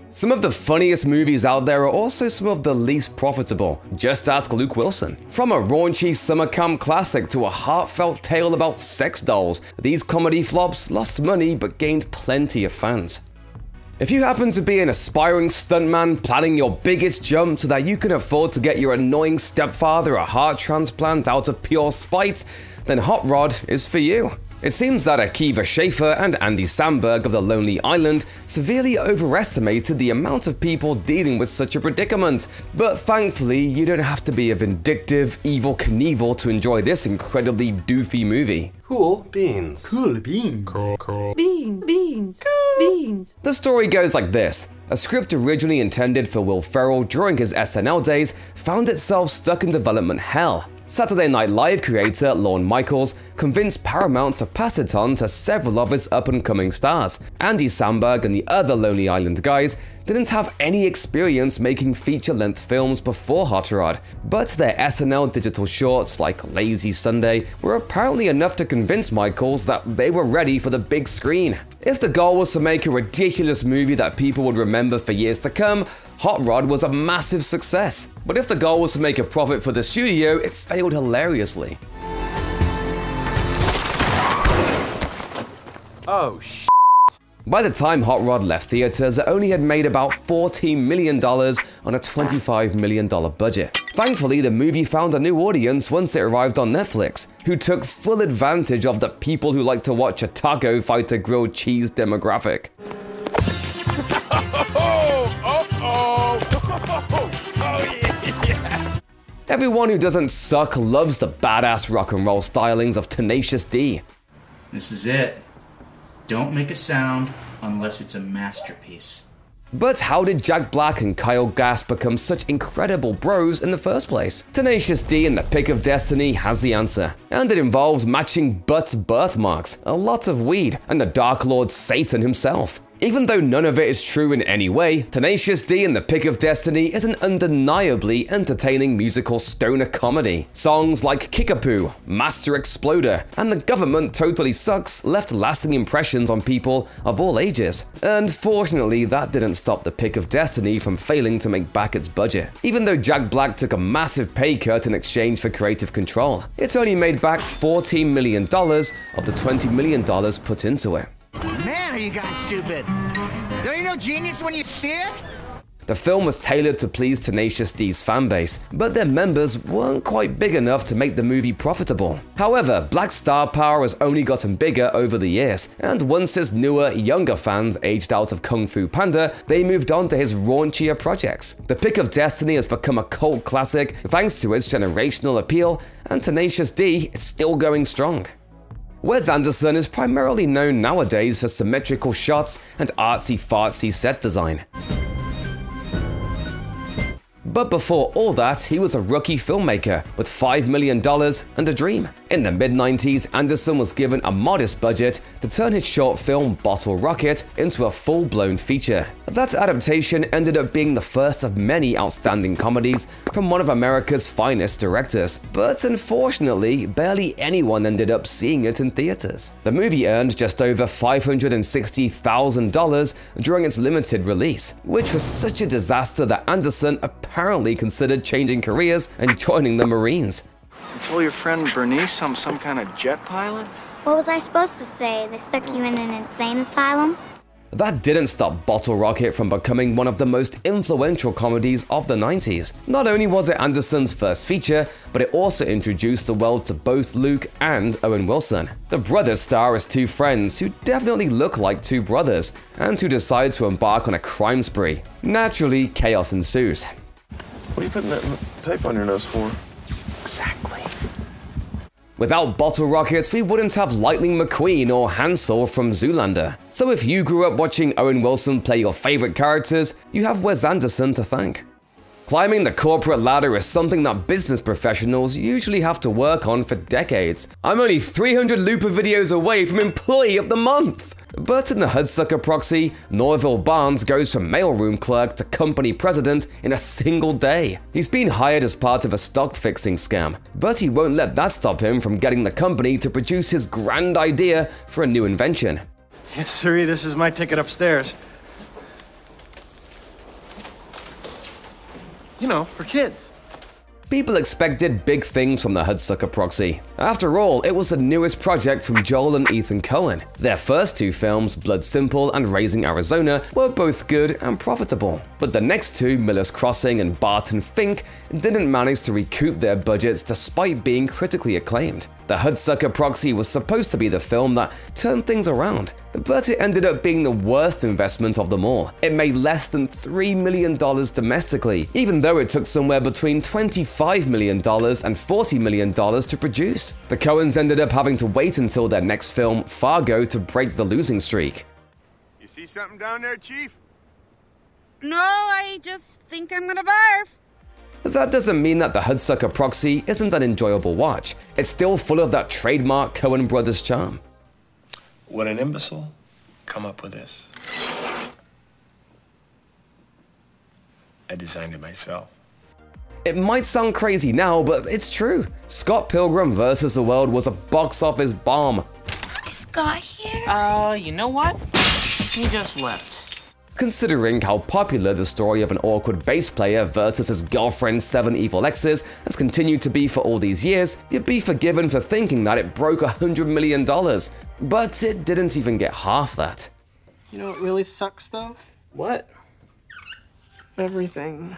Some of the funniest movies out there are also some of the least profitable. Just ask Luke Wilson. From a raunchy summer camp classic to a heartfelt tale about sex dolls, these comedy flops lost money but gained plenty of fans. If you happen to be an aspiring stuntman planning your biggest jump so that you can afford to get your annoying stepfather a heart transplant out of pure spite, then Hot Rod is for you. It seems that Akiva Schaffer and Andy Samberg of The Lonely Island severely overestimated the amount of people dealing with such a predicament, but thankfully you don't have to be a vindictive, evil Knievel to enjoy this incredibly doofy movie. Cool beans. Cool beans. Cool. Beans. Cool beans. The story goes like this. A script originally intended for Will Ferrell during his SNL days found itself stuck in development hell. Saturday Night Live creator Lorne Michaels convinced Paramount to pass it on to several of its up-and-coming stars. Andy Samberg and the other Lonely Island guys didn't have any experience making feature-length films before Hot Rod, but their SNL digital shorts like Lazy Sunday were apparently enough to convince Michaels that they were ready for the big screen. If the goal was to make a ridiculous movie that people would remember for years to come, Hot Rod was a massive success. But if the goal was to make a profit for the studio, it failed hilariously. Oh, shit. By the time Hot Rod left theaters, it only had made about $14 million on a $25 million budget. Thankfully, the movie found a new audience once it arrived on Netflix, who took full advantage of the people who like to watch a taco fight a grilled cheese demographic. Everyone who doesn't suck loves the badass rock and roll stylings of Tenacious D. This is it. Don't make a sound unless it's a masterpiece. But how did Jack Black and Kyle Gass become such incredible bros in the first place? Tenacious D in The Pick of Destiny has the answer, and it involves matching Butt's birthmarks, a lot of weed, and the Dark Lord Satan himself. Even though none of it is true in any way, Tenacious D in The Pick of Destiny is an undeniably entertaining musical stoner comedy. Songs like Kickapoo, Master Exploder, and The Government Totally Sucks left lasting impressions on people of all ages. Unfortunately, that didn't stop The Pick of Destiny from failing to make back its budget. Even though Jack Black took a massive pay cut in exchange for creative control, it only made back $14 million of the $20 million put into it. Man, are you guys stupid? Don't you know genius when you see it? The film was tailored to please Tenacious D's fanbase, but their members weren't quite big enough to make the movie profitable. However, Black's star power has only gotten bigger over the years, and once his newer, younger fans aged out of Kung Fu Panda, they moved on to his raunchier projects. The Pick of Destiny has become a cult classic thanks to its generational appeal, and Tenacious D is still going strong. Wes Anderson is primarily known nowadays for symmetrical shots and artsy-fartsy set design. But before all that, he was a rookie filmmaker with $5 million and a dream. In the mid-90s, Anderson was given a modest budget to turn his short film Bottle Rocket into a full-blown feature. That adaptation ended up being the first of many outstanding comedies from one of America's finest directors, but unfortunately, barely anyone ended up seeing it in theaters. The movie earned just over $560,000 during its limited release, which was such a disaster that Anderson apparently considered changing careers and joining the Marines. You told your friend Bernice I'm some kind of jet pilot? What was I supposed to say? They stuck you in an insane asylum? That didn't stop Bottle Rocket from becoming one of the most influential comedies of the 90s. Not only was it Anderson's first feature, but it also introduced the world to both Luke and Owen Wilson. The brothers star as two friends who definitely look like two brothers, and who decide to embark on a crime spree. Naturally, chaos ensues. What are you putting that tape on your nose for? Exactly. Without Bottle Rocket, we wouldn't have Lightning McQueen or Hansel from Zoolander. So if you grew up watching Owen Wilson play your favorite characters, you have Wes Anderson to thank. Climbing the corporate ladder is something that business professionals usually have to work on for decades. I'm only 300 Looper videos away from Employee of the Month! But in the Hudsucker Proxy, Norville Barnes goes from mailroom clerk to company president in a single day. He's been hired as part of a stock fixing scam, but he won't let that stop him from getting the company to produce his grand idea for a new invention. Yes, sirree, this is my ticket upstairs. You know, for kids. People expected big things from the Hudsucker Proxy. After all, it was the newest project from Joel and Ethan Coen. Their first two films, Blood Simple and Raising Arizona, were both good and profitable. But the next two, Miller's Crossing and Barton Fink, didn't manage to recoup their budgets despite being critically acclaimed. The Hudsucker Proxy was supposed to be the film that turned things around, but it ended up being the worst investment of them all. It made less than $3 million domestically, even though it took somewhere between $25 million and $40 million to produce. The Coens ended up having to wait until their next film, Fargo, to break the losing streak. You see something down there, Chief? No, I just think I'm gonna barf. That doesn't mean that the Hudsucker Proxy isn't an enjoyable watch. It's still full of that trademark Coen Brothers charm. Would an imbecile come up with this? I designed it myself. It might sound crazy now, but it's true. Scott Pilgrim vs. the World was a box office bomb. Is Scott here? You know what? He just left. Considering how popular the story of an awkward bass player versus his girlfriend's 7 evil exes has continued to be for all these years, you'd be forgiven for thinking that it broke $100 million. But it didn't even get half that. You know what really sucks though? What? Everything.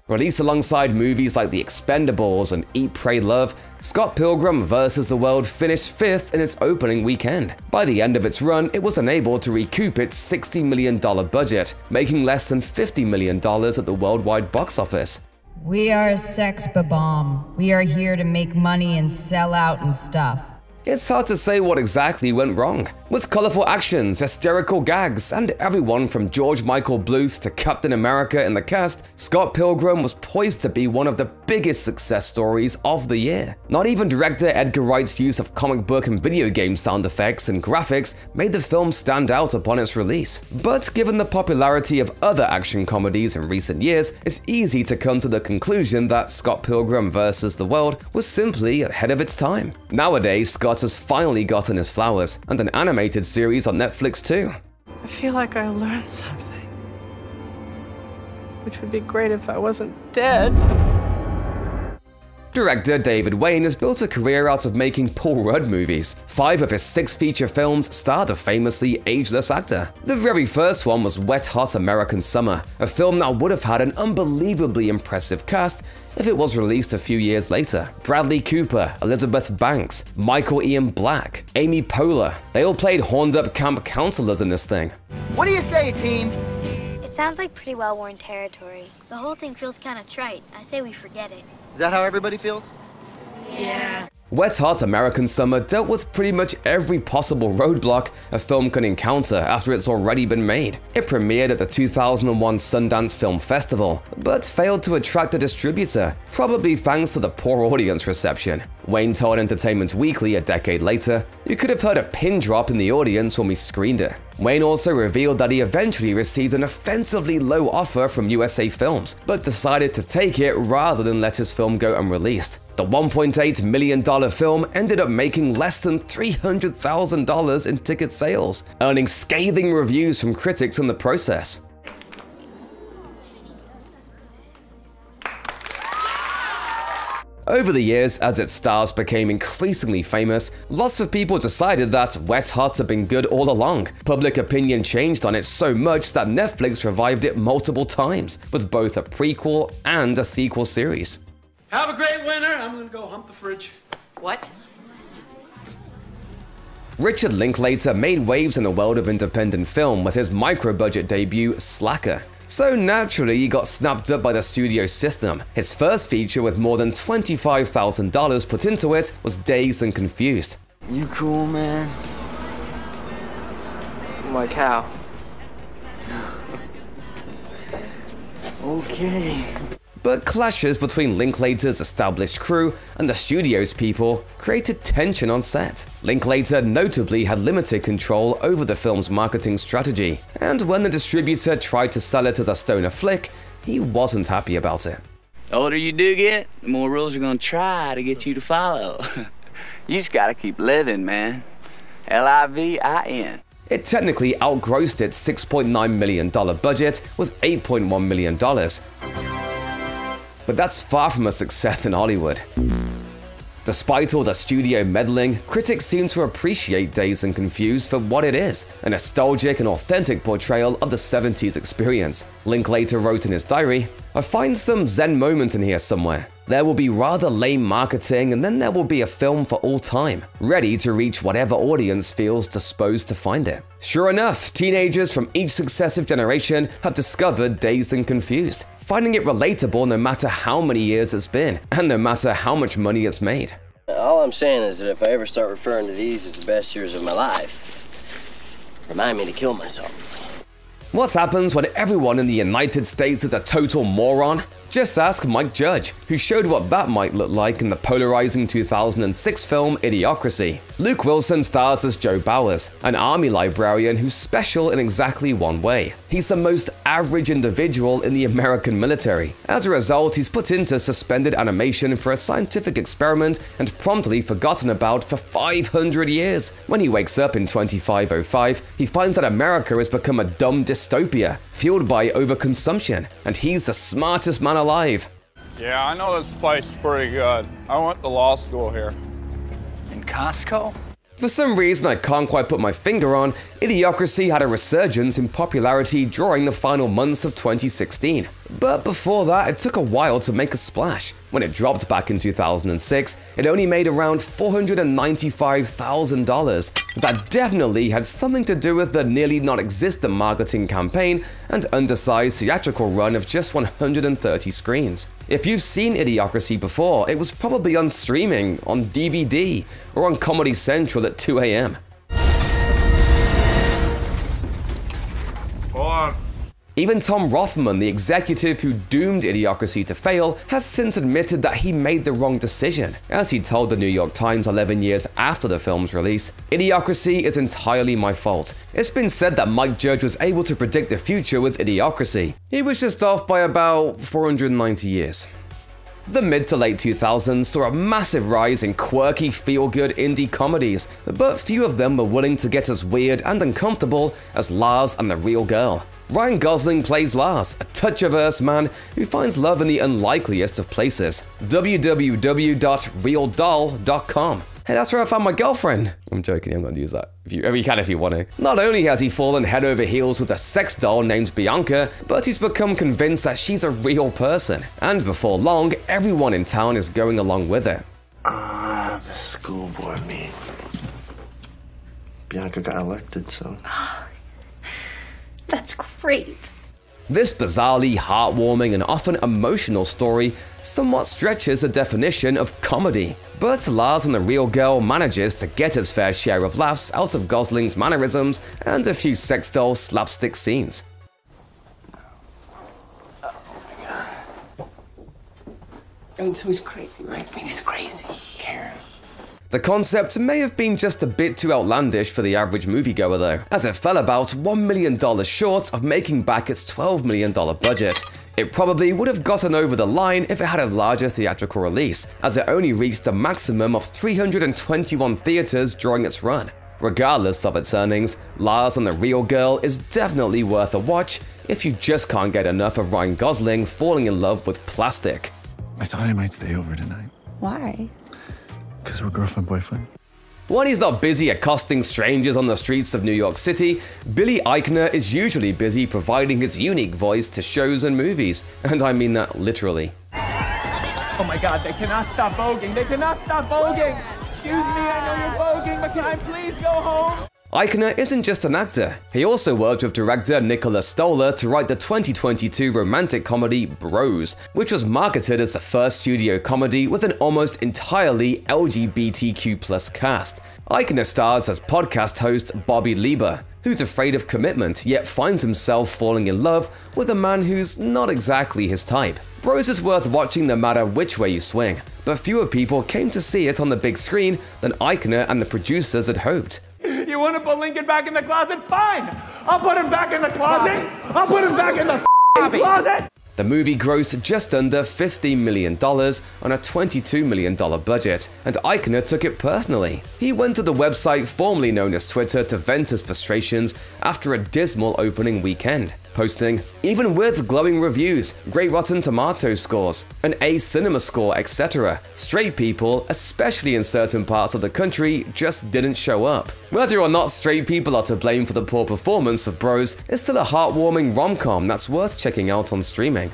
Released alongside movies like The Expendables and Eat, Pray, Love, Scott Pilgrim vs. the World finished 5th in its opening weekend. By the end of its run, it was unable to recoup its $60 million budget, making less than $50 million at the worldwide box office. We are a sex bomb. We are here to make money and sell out and stuff. It's hard to say what exactly went wrong. With colorful actions, hysterical gags, and everyone from George Michael Bluth to Captain America in the cast, Scott Pilgrim was poised to be one of the biggest success stories of the year. Not even director Edgar Wright's use of comic book and video game sound effects and graphics made the film stand out upon its release. But given the popularity of other action comedies in recent years, it's easy to come to the conclusion that Scott Pilgrim vs. the World was simply ahead of its time. Nowadays, Scott has finally gotten his flowers, and an animated series on Netflix too. I feel like I learned something. Which would be great if I wasn't dead. Director David Wayne has built a career out of making Paul Rudd movies. 5 of his 6 feature films starred a famously ageless actor. The very first one was Wet Hot American Summer, a film that would have had an unbelievably impressive cast if it was released a few years later. Bradley Cooper, Elizabeth Banks, Michael Ian Black, Amy Poehler, they all played horned-up camp counselors in this thing. What do you say, team? It sounds like pretty well-worn territory. The whole thing feels kind of trite. I say we forget it. Is that how everybody feels? Yeah. Wet Hot American Summer dealt with pretty much every possible roadblock a film can encounter after it's already been made. It premiered at the 2001 Sundance Film Festival, but failed to attract a distributor, probably thanks to the poor audience reception. Wayne told Entertainment Weekly a decade later, "You could have heard a pin drop in the audience when we screened it." Wayne also revealed that he eventually received an offensively low offer from USA Films, but decided to take it rather than let his film go unreleased. The $1.8 million film ended up making less than $300,000 in ticket sales, earning scathing reviews from critics in the process. Over the years, as its stars became increasingly famous, lots of people decided that Wet Hot had been good all along. Public opinion changed on it so much that Netflix revived it multiple times, with both a prequel and a sequel series. Have a great winter. I'm gonna go hump the fridge. What? Richard Linklater made waves in the world of independent film with his micro-budget debut, Slacker. So naturally, he got snapped up by the studio system. His first feature with more than $25,000 put into it was Dazed and Confused. You cool, man? Like how? Okay. But clashes between Linklater's established crew and the studio's people created tension on set. Linklater notably had limited control over the film's marketing strategy, and when the distributor tried to sell it as a stoner flick, he wasn't happy about it. The older you do get, the more rules are gonna try to get you to follow. You just gotta keep living, man. L-I-V-I-N. It technically outgrossed its $6.9 million budget with $8.1 million. but that's far from a success in Hollywood. Despite all the studio meddling, critics seem to appreciate Dazed and Confused for what it is, a nostalgic and authentic portrayal of the 70s experience. Linklater wrote in his diary, "I find some zen moment in here somewhere. There will be rather lame marketing, and then there will be a film for all time, ready to reach whatever audience feels disposed to find it." Sure enough, teenagers from each successive generation have discovered Dazed and Confused, finding it relatable no matter how many years it's been, and no matter how much money it's made. All I'm saying is that if I ever start referring to these as the best years of my life, remind me to kill myself. What happens when everyone in the United States is a total moron? Just ask Mike Judge, who showed what that might look like in the polarizing 2006 film Idiocracy. Luke Wilson stars as Joe Bowers, an army librarian who's special in exactly one way. He's the most average individual in the American military. As a result, he's put into suspended animation for a scientific experiment and promptly forgotten about for 500 years. When he wakes up in 2505, he finds that America has become a dumb dystopia, fueled by overconsumption, and he's the smartest man alive. Yeah, I know this place is pretty good. I went to law school here. In Costco? For some reason I can't quite put my finger on, Idiocracy had a resurgence in popularity during the final months of 2016. But before that, it took a while to make a splash. When it dropped back in 2006, it only made around $495,000. That definitely had something to do with the nearly non-existent marketing campaign and undersized theatrical run of just 130 screens. If you've seen Idiocracy before, it was probably on streaming, on DVD, or on Comedy Central at 2 a.m. Hold on. Even Tom Rothman, the executive who doomed Idiocracy to fail, has since admitted that he made the wrong decision. As he told the New York Times 11 years after the film's release, "Idiocracy is entirely my fault. It's been said that Mike Judge was able to predict the future with Idiocracy. He was just off by about 490 years. The mid to late 2000s saw a massive rise in quirky, feel-good indie comedies, but few of them were willing to get as weird and uncomfortable as Lars and the Real Girl. Ryan Gosling plays Lars, a touch-averse man who finds love in the unlikeliest of places. www.realdoll.com. Hey, that's where I found my girlfriend. I'm joking, I'm gonna use that. You can if you want to. Not only has he fallen head over heels with a sex doll named Bianca, but he's become convinced that she's a real person. And before long, everyone in town is going along with it. The school board meeting. Bianca got elected, so... That's great. This bizarrely heartwarming and often emotional story somewhat stretches the definition of comedy. But Lars and the Real Girl manages to get his fair share of laughs out of Gosling's mannerisms and a few sex doll slapstick scenes. Oh my god. And so he's crazy, right? He's crazy. Karen. The concept may have been just a bit too outlandish for the average moviegoer though, as it fell about $1 million short of making back its $12 million budget. It probably would have gotten over the line if it had a larger theatrical release, as it only reached a maximum of 321 theaters during its run. Regardless of its earnings, Lars and the Real Girl is definitely worth a watch if you just can't get enough of Ryan Gosling falling in love with plastic. I thought I might stay over tonight. Why? Because we're girlfriend-boyfriend. When he's not busy accosting strangers on the streets of New York City, Billy Eichner is usually busy providing his unique voice to shows and movies, and I mean that literally. Oh my god, they cannot stop voguing! They cannot stop voguing! Excuse me, I know you're voguing, but can I please go home? Eichner isn't just an actor. He also worked with director Nicholas Stoller to write the 2022 romantic comedy Bros, which was marketed as the first studio comedy with an almost entirely LGBTQ+ cast. Eichner stars as podcast host Bobby Lieber, who's afraid of commitment yet finds himself falling in love with a man who's not exactly his type. Bros is worth watching no matter which way you swing, but fewer people came to see it on the big screen than Eichner and the producers had hoped. You want to put Lincoln back in the closet? Fine! I'll put him back in the closet! I'll put him back in the closet! The movie grossed just under $15 million on a $22 million budget, and Eichner took it personally. He went to the website formerly known as Twitter to vent his frustrations after a dismal opening weekend. posting, "Even with glowing reviews, great Rotten Tomatoes scores, an A cinema score, etc., straight people, especially in certain parts of the country, just didn't show up." Whether or not straight people are to blame for the poor performance of Bros is still a heartwarming rom-com that's worth checking out on streaming.